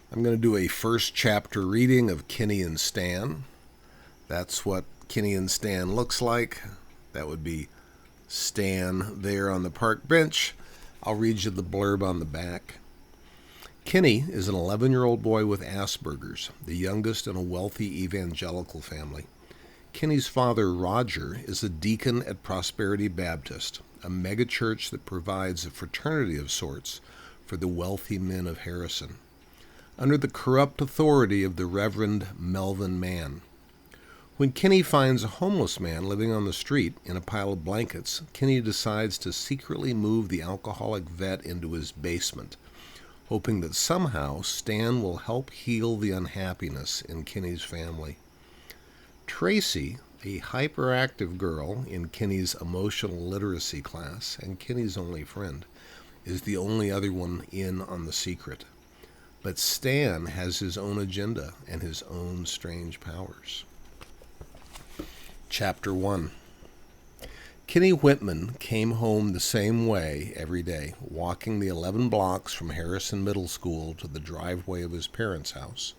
I'm going to do a first chapter reading of Kenny and Stan. That's what Kenny and Stan looks like. That would be Stan there on the park bench. I'll read you the blurb on the back. Kenny is an 11-year-old boy with Asperger's, the youngest in a wealthy evangelical family. Kenny's father, Roger, is a deacon at Prosperity Baptist, a megachurch that provides a fraternity of sorts for the wealthy men of Harrison, under the corrupt authority of the Reverend Melvin Mann. When Kenny finds a homeless man living on the street in a pile of blankets, Kenny decides to secretly move the alcoholic vet into his basement, hoping that somehow Stan will help heal the unhappiness in Kenny's family. Tracy, a hyperactive girl in Kenny's emotional literacy class and Kenny's only friend, is the only other one in on the secret. But Stan has his own agenda and his own strange powers. Chapter 1. Kenny Whitman came home the same way every day, walking the 11 blocks from Harrison Middle School to the driveway of his parents' house,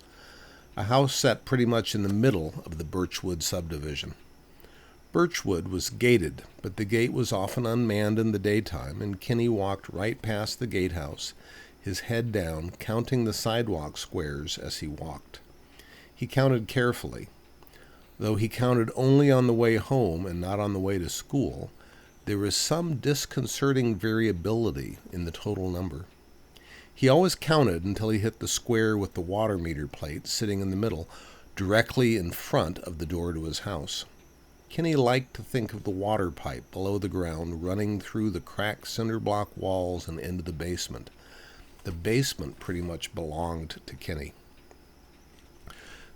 a house set pretty much in the middle of the Birchwood subdivision. Birchwood was gated, but the gate was often unmanned in the daytime, and Kenny walked right past the gatehouse, his head down, counting the sidewalk squares as he walked. He counted carefully. Though he counted only on the way home and not on the way to school, there was some disconcerting variability in the total number. He always counted until he hit the square with the water meter plate sitting in the middle, directly in front of the door to his house. Kenny liked to think of the water pipe below the ground running through the cracked cinder block walls and into the basement. The basement pretty much belonged to Kenny.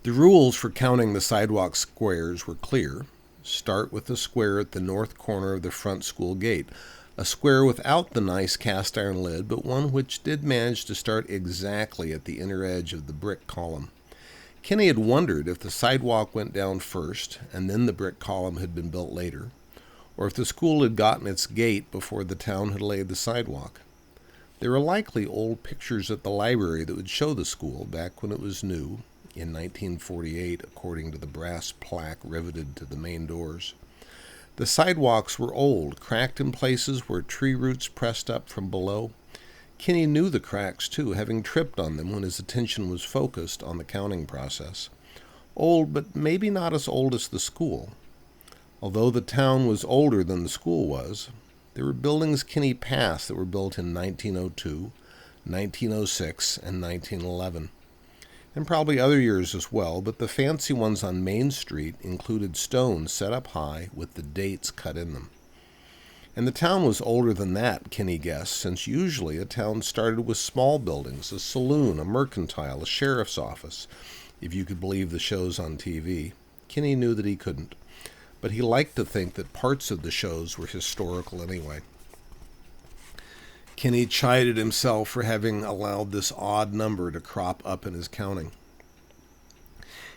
The rules for counting the sidewalk squares were clear. Start with the square at the north corner of the front school gate, a square without the nice cast iron lid, but one which did manage to start exactly at the inner edge of the brick column. Kenny had wondered if the sidewalk went down first and then the brick column had been built later, or if the school had gotten its gate before the town had laid the sidewalk. There were likely old pictures at the library that would show the school back when it was new, in 1948, according to the brass plaque riveted to the main doors. The sidewalks were old, cracked in places where tree roots pressed up from below. Kenny knew the cracks, too, having tripped on them when his attention was focused on the counting process. Old, but maybe not as old as the school. Although the town was older than the school was, there were buildings Kenny passed that were built in 1902, 1906, and 1911. And probably other years as well, but the fancy ones on Main Street included stones set up high with the dates cut in them. And the town was older than that, Kenny guessed, since usually a town started with small buildings, a saloon, a mercantile, a sheriff's office, if you could believe the shows on TV. Kenny knew that he couldn't, but he liked to think that parts of the shows were historical anyway. Kenny chided himself for having allowed this odd number to crop up in his counting.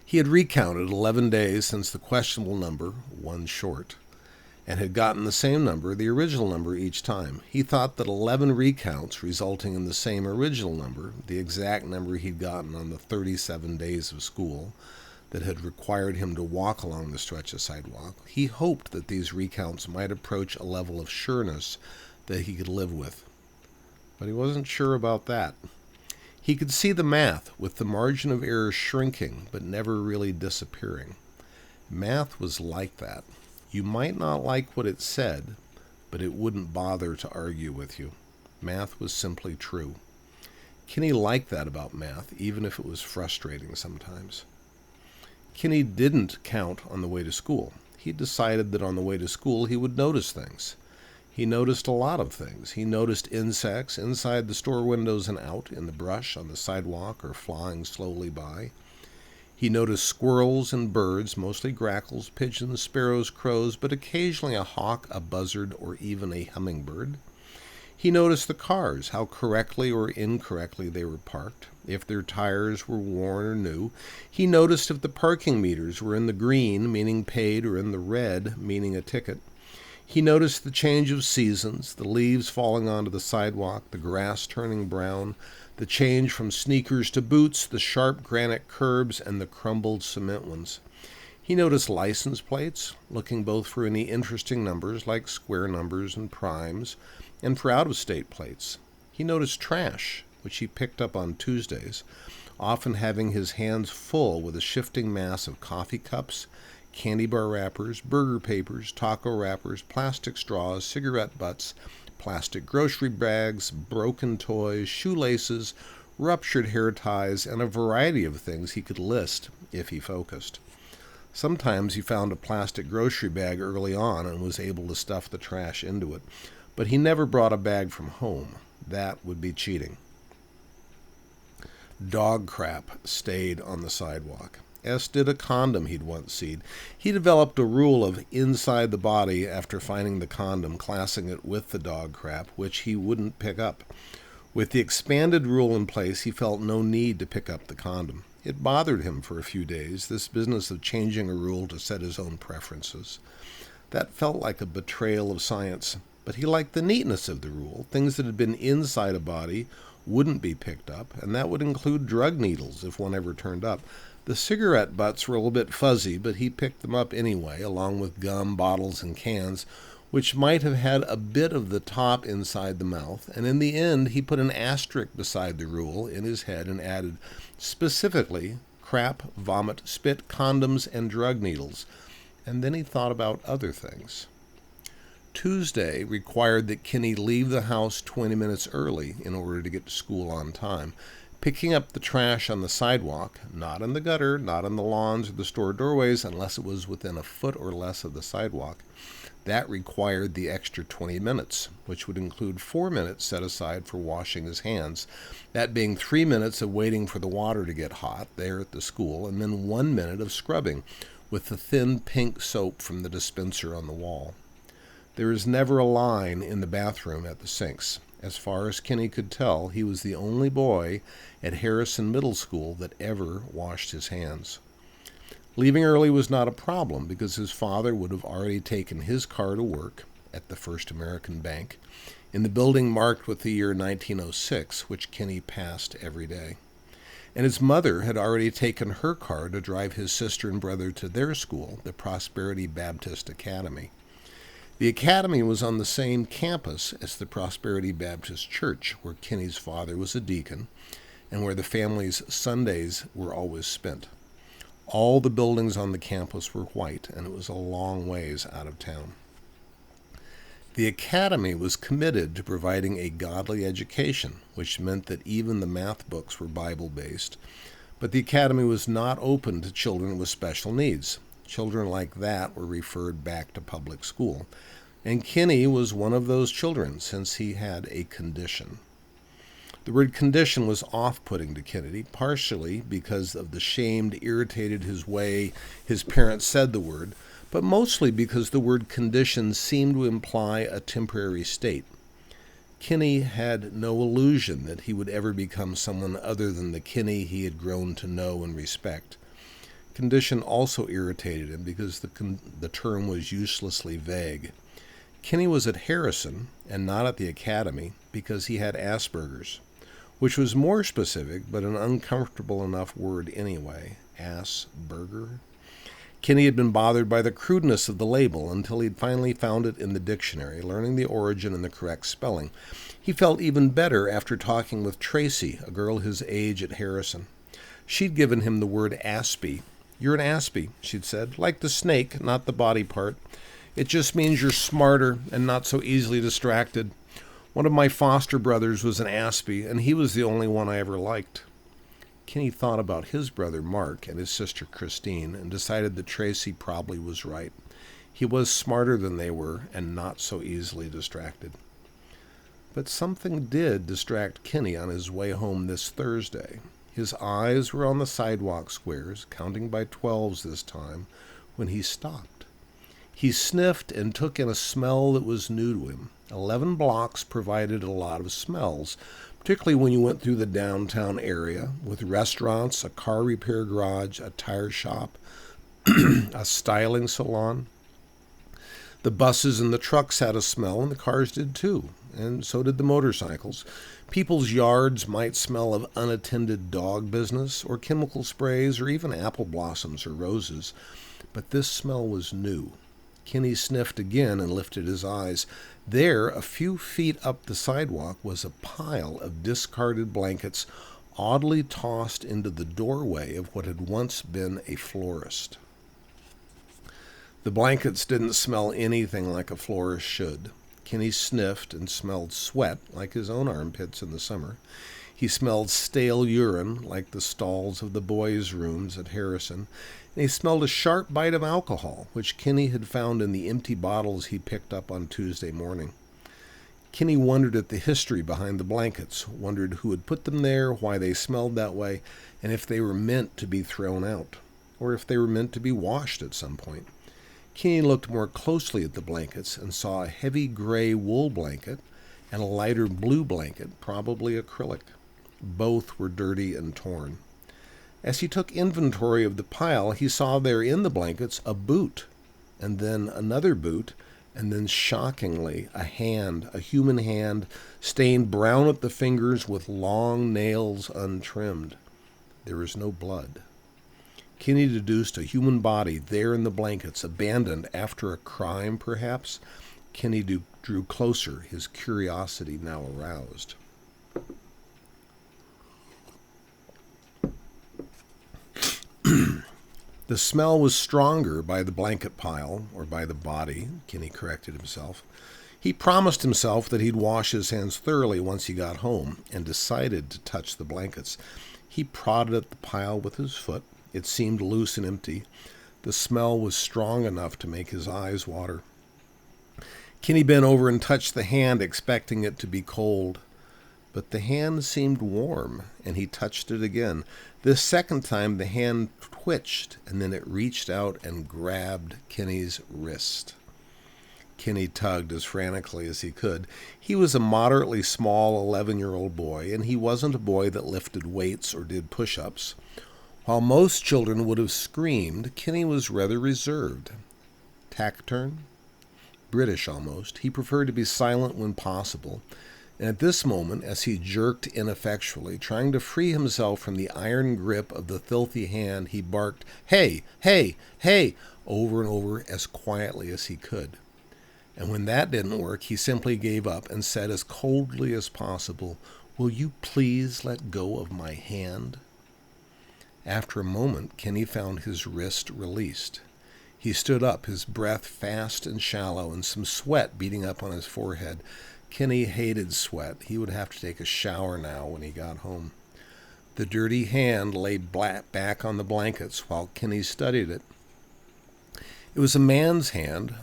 He had recounted 11 days since the questionable number, one short, and had gotten the same number, the original number, each time. He thought that 11 recounts resulting in the same original number, the exact number he'd gotten on the 37 days of school that had required him to walk along the stretch of sidewalk, he hoped that these recounts might approach a level of sureness that he could live with. But he wasn't sure about that. He could see the math, with the margin of error shrinking, but never really disappearing. Math was like that. You might not like what it said, but it wouldn't bother to argue with you. Math was simply true. Kenny liked that about math, even if it was frustrating sometimes. Kenny didn't count on the way to school. He decided that on the way to school he would notice things. He noticed a lot of things. He noticed insects inside the store windows and out, in the brush, on the sidewalk, or flying slowly by. He noticed squirrels and birds, mostly grackles, pigeons, sparrows, crows, but occasionally a hawk, a buzzard, or even a hummingbird. He noticed the cars, how correctly or incorrectly they were parked, if their tires were worn or new. He noticed if the parking meters were in the green, meaning paid, or in the red, meaning a ticket. He noticed the change of seasons, the leaves falling onto the sidewalk, the grass turning brown, the change from sneakers to boots, the sharp granite curbs, and the crumbled cement ones. He noticed license plates, looking both for any interesting numbers like square numbers and primes, and for out-of-state plates. He noticed trash, which he picked up on Tuesdays, often having his hands full with a shifting mass of coffee cups, candy bar wrappers, burger papers, taco wrappers, plastic straws, cigarette butts, plastic grocery bags, broken toys, shoelaces, ruptured hair ties, and a variety of things he could list if he focused. Sometimes he found a plastic grocery bag early on and was able to stuff the trash into it, but he never brought a bag from home. That would be cheating. Dog crap stayed on the sidewalk, as did a condom he'd once seen. He developed a rule of inside the body after finding the condom, classing it with the dog crap, which he wouldn't pick up. With the expanded rule in place, he felt no need to pick up the condom. It bothered him for a few days, this business of changing a rule to set his own preferences. That felt like a betrayal of science, but he liked the neatness of the rule. Things that had been inside a body wouldn't be picked up, and that would include drug needles if one ever turned up. The cigarette butts were a little bit fuzzy, but he picked them up anyway, along with gum, bottles, and cans, which might have had a bit of the top inside the mouth, and in the end he put an asterisk beside the rule in his head and added, specifically, crap, vomit, spit, condoms, and drug needles. And then he thought about other things. Tuesday required that Kenny leave the house 20 minutes early in order to get to school on time, picking up the trash on the sidewalk, not in the gutter, not on the lawns or the store doorways, unless it was within a foot or less of the sidewalk. That required the extra 20 minutes, which would include 4 minutes set aside for washing his hands, that being 3 minutes of waiting for the water to get hot there at the school, and then 1 minute of scrubbing with the thin pink soap from the dispenser on the wall. There is never a line in the bathroom at the sinks. As far as Kenny could tell, he was the only boy at Harrison Middle School that ever washed his hands. Leaving early was not a problem because his father would have already taken his car to work at the First American Bank in the building marked with the year 1906, which Kenny passed every day. And his mother had already taken her car to drive his sister and brother to their school, the Prosperity Baptist Academy. The academy was on the same campus as the Prosperity Baptist Church, where Kenny's father was a deacon and where the family's Sundays were always spent. All the buildings on the campus were white, and it was a long ways out of town. The academy was committed to providing a godly education, which meant that even the math books were Bible-based, but the academy was not open to children with special needs. Children like that were referred back to public school, and Kenny was one of those children since he had a condition. The word condition was off-putting to Kennedy, partially because of the shamed, irritated his way his parents said the word, but mostly because the word condition seemed to imply a temporary state. Kenny had no illusion that he would ever become someone other than the Kenny he had grown to know and respect. Condition also irritated him because the term was uselessly vague. Kenny was at Harrison and not at the academy because he had Asperger's, which was more specific but an uncomfortable enough word anyway. Asperger? Kenny had been bothered by the crudeness of the label until he'd finally found it in the dictionary, learning the origin and the correct spelling. He felt even better after talking with Tracy, a girl his age at Harrison. She'd given him the word aspie. "You're an aspie," she'd said, "like the snake, not the body part. It just means you're smarter and not so easily distracted. One of my foster brothers was an aspie, and he was the only one I ever liked." Kenny thought about his brother Mark and his sister Christine and decided that Tracy probably was right. He was smarter than they were and not so easily distracted. But something did distract Kenny on his way home this Thursday. His eyes were on the sidewalk squares, counting by 12s this time, when he stopped. He sniffed and took in a smell that was new to him. 11 blocks provided a lot of smells, particularly when you went through the downtown area, with restaurants, a car repair garage, a tire shop, a styling salon. The buses and the trucks had a smell, and the cars did too, and so did the motorcycles. People's yards might smell of unattended dog business, or chemical sprays, or even apple blossoms or roses, but this smell was new. Kenny sniffed again and lifted his eyes. There, a few feet up the sidewalk, was a pile of discarded blankets oddly tossed into the doorway of what had once been a florist. The blankets didn't smell anything like a florist should. Kenny sniffed and smelled sweat like his own armpits in the summer. He smelled stale urine like the stalls of the boys' rooms at Harrison, and he smelled a sharp bite of alcohol, which Kenny had found in the empty bottles he picked up on Tuesday morning. Kenny wondered at the history behind the blankets, wondered who had put them there, why they smelled that way, and if they were meant to be thrown out, or if they were meant to be washed at some point. Kenny looked more closely at the blankets and saw a heavy gray wool blanket and a lighter blue blanket, probably acrylic. Both were dirty and torn. As he took inventory of the pile, he saw there in the blankets a boot, and then another boot, and then shockingly a hand, a human hand, stained brown at the fingers with long nails untrimmed. There was no blood. Kenny deduced a human body there in the blankets, abandoned after a crime, perhaps. Kenny drew closer, his curiosity now aroused. The smell was stronger by the blanket pile, or by the body, Kenny corrected himself. He promised himself that he'd wash his hands thoroughly once he got home, and decided to touch the blankets. He prodded at the pile with his foot. It seemed loose and empty. The smell was strong enough to make his eyes water. Kenny bent over and touched the hand, expecting it to be cold. But the hand seemed warm, and he touched it again. This second time the hand twitched, and then it reached out and grabbed Kenny's wrist. Kenny tugged as frantically as he could. He was a moderately small 11-year-old boy, and he wasn't a boy that lifted weights or did push-ups. While most children would have screamed, Kenny was rather reserved. Taciturn? British almost. He preferred to be silent when possible. And at this moment, as he jerked ineffectually, trying to free himself from the iron grip of the filthy hand, he barked, "Hey, hey, hey," over and over as quietly as he could. And when that didn't work, he simply gave up and said as coldly as possible, "Will you please let go of my hand?" After a moment, Kenny found his wrist released. He stood up, his breath fast and shallow, and some sweat beating up on his forehead. Kenny hated sweat. He would have to take a shower now when he got home. The dirty hand lay back on the blankets while Kenny studied it. It was a man's hand,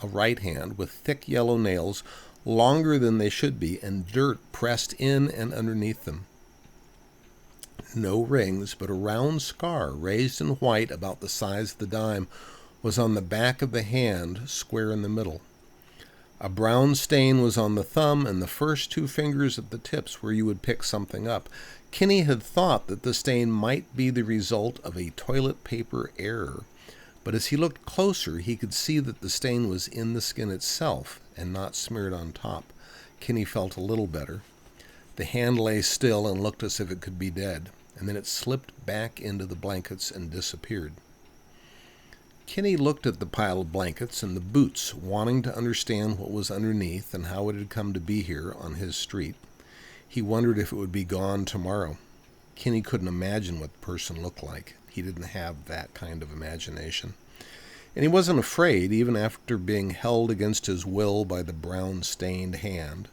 a right hand, with thick yellow nails, longer than they should be, and dirt pressed in and underneath them. No rings, but a round scar, raised in white about the size of the dime, was on the back of the hand, square in the middle. A brown stain was on the thumb and the first two fingers at the tips where you would pick something up. Kenny had thought that the stain might be the result of a toilet paper error, but as he looked closer, he could see that the stain was in the skin itself and not smeared on top. Kenny felt a little better. The hand lay still and looked as if it could be dead, and then it slipped back into the blankets and disappeared. Kenny looked at the pile of blankets and the boots, wanting to understand what was underneath and how it had come to be here on his street. He wondered if it would be gone tomorrow. Kenny couldn't imagine what the person looked like. He didn't have that kind of imagination. And he wasn't afraid, even after being held against his will by the brown-stained hand.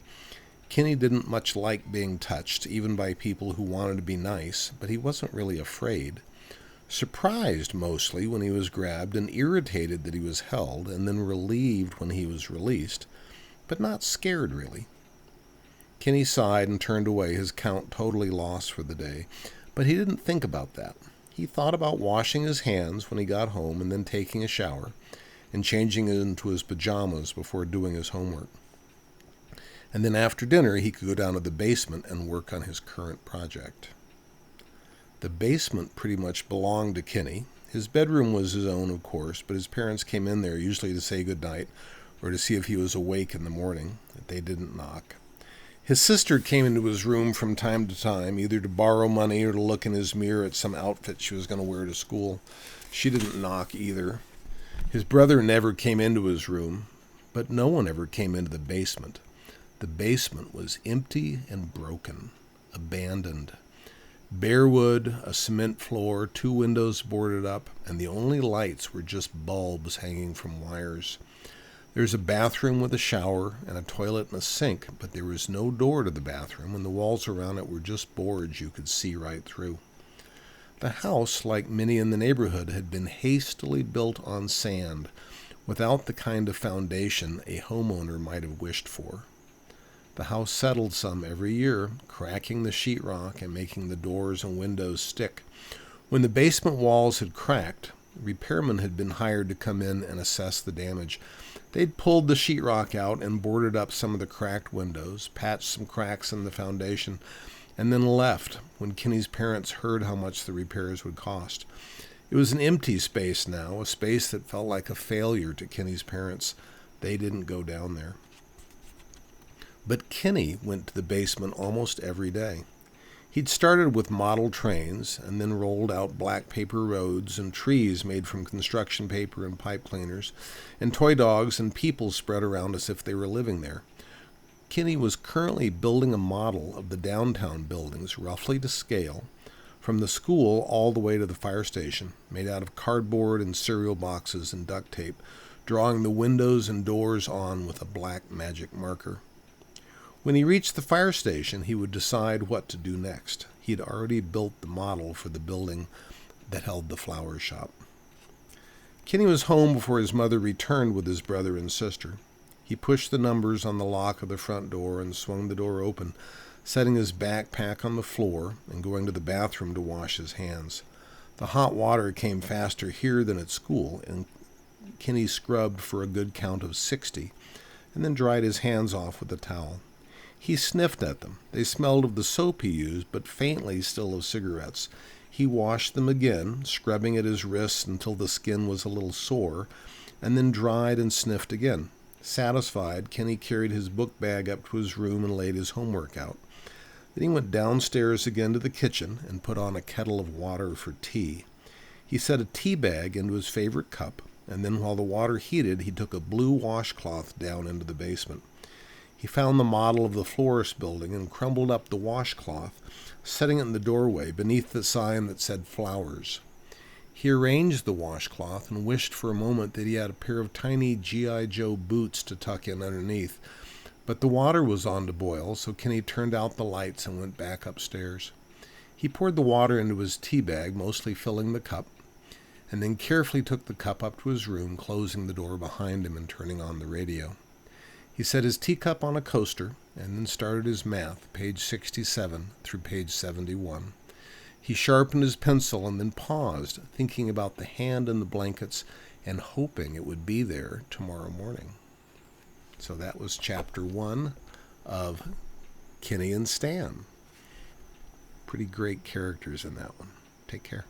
Kenny didn't much like being touched, even by people who wanted to be nice, but he wasn't really afraid. Surprised mostly when he was grabbed, and irritated that he was held, and then relieved when he was released, but not scared really. Kenny sighed and turned away, his count totally lost for the day, but he didn't think about that. He thought about washing his hands when he got home and then taking a shower and changing into his pajamas before doing his homework. And then after dinner he could go down to the basement and work on his current project. The basement pretty much belonged to Kenny. His bedroom was his own, of course, but his parents came in there usually to say good night, or to see if he was awake in the morning. They didn't knock. His sister came into his room from time to time, either to borrow money or to look in his mirror at some outfit she was going to wear to school. She didn't knock either. His brother never came into his room, but no one ever came into the basement. The basement was empty and broken, abandoned. Bare wood, a cement floor, 2 windows boarded up, and the only lights were just bulbs hanging from wires. There's a bathroom with a shower and a toilet and a sink, but there was no door to the bathroom, and the walls around it were just boards you could see right through. The house, like many in the neighborhood, had been hastily built on sand, without the kind of foundation a homeowner might have wished for. The house settled some every year, cracking the sheetrock and making the doors and windows stick. When the basement walls had cracked, repairmen had been hired to come in and assess the damage. They'd pulled the sheetrock out and boarded up some of the cracked windows, patched some cracks in the foundation, and then left when Kenny's parents heard how much the repairs would cost. It was an empty space now, a space that felt like a failure to Kenny's parents. They didn't go down there. But Kenny went to the basement almost every day. He'd started with model trains and then rolled out black paper roads and trees made from construction paper and pipe cleaners, and toy dogs and people spread around as if they were living there. Kenny was currently building a model of the downtown buildings, roughly to scale, from the school all the way to the fire station, made out of cardboard and cereal boxes and duct tape, drawing the windows and doors on with a black magic marker. When he reached the fire station, he would decide what to do next. He had already built the model for the building that held the flower shop. Kenny was home before his mother returned with his brother and sister. He pushed the numbers on the lock of the front door and swung the door open, setting his backpack on the floor and going to the bathroom to wash his hands. The hot water came faster here than at school, and Kenny scrubbed for a good count of 60, and then dried his hands off with a towel. He sniffed at them. They smelled of the soap he used, but faintly still of cigarettes. He washed them again, scrubbing at his wrists until the skin was a little sore, and then dried and sniffed again. Satisfied, Kenny carried his book bag up to his room and laid his homework out. Then he went downstairs again to the kitchen and put on a kettle of water for tea. He set a tea bag into his favorite cup, and then while the water heated, he took a blue washcloth down into the basement. He found the model of the florist building and crumbled up the washcloth, setting it in the doorway beneath the sign that said flowers. He arranged the washcloth and wished for a moment that he had a pair of tiny G.I. Joe boots to tuck in underneath. But the water was on to boil, so Kenny turned out the lights and went back upstairs. He poured the water into his tea bag, mostly filling the cup, and then carefully took the cup up to his room, closing the door behind him and turning on the radio. He set his teacup on a coaster and then started his math, page 67 through page 71. He sharpened his pencil and then paused, thinking about the hand in the blankets and hoping it would be there tomorrow morning. So that was chapter 1 of Kenny and Stan. Pretty great characters in that one. Take care.